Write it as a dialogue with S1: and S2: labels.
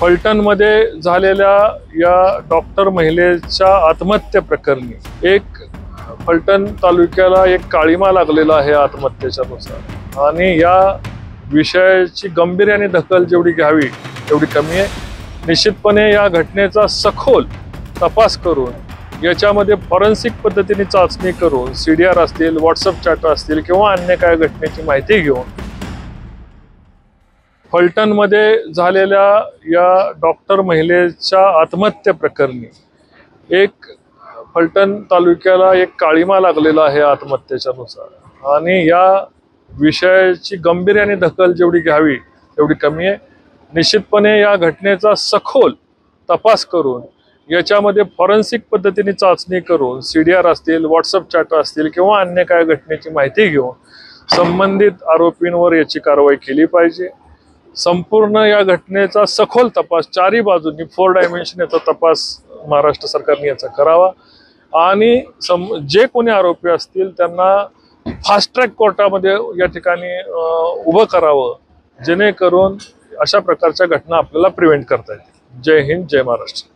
S1: फलटणमध्ये झालेल्या या डॉक्टर महिलेच्या आत्महत्या प्रकरणी एक फलटण तालुक्याला एक काळिमा लागलेला आहे आत्महत्येच्या नुसार, आणि या विषयाची गांभीर्याने दखल जेवढी घ्यावी तेवढी कमी आहे। निश्चितपणे या घटनेचा सखोल तपास करून याच्यामध्ये फॉरेन्सिक पद्धतीने चाचणी करून CDR असतील, व्हॉट्सअप चॅट असतील किंवा अन्य काय घटनेची माहिती घेऊन फलटणमध्ये झालेल्या या डॉक्टर महिलेच्या आत्महत्या प्रकरणी एक फलटण तालुक्याला एक काळिमा लागलेला आहे आत्महत्येच्या नुसार, आणि या विषयाची गांभीर्याने दखल जेवढी घ्यावी तेवढी कमी आहे। निश्चितपणे या घटनेचा सखोल तपास करून याच्यामध्ये फॉरेन्सिक पद्धतीने चाचणी करून CDR असतील, व्हॉट्सअप चॅट असतील किंवा अन्य काय घटनेची माहिती घेऊन संबंधित आरोपींवर याची कारवाई केली पाहिजे। संपूर्ण या घटनेचा सखोल तपास चारही बाजूंनी 4 डायमेन्शन याचा तपास महाराष्ट्र सरकारने याचा करावा, आणि जे कोणी आरोपी असतील त्यांना फास्ट ट्रॅक कोर्टामध्ये या ठिकाणी उभं करावं, जेणेकरून अशा प्रकारच्या घटना आपल्याला प्रिव्हेंट करता येतील। जय हिंद, जय महाराष्ट्र।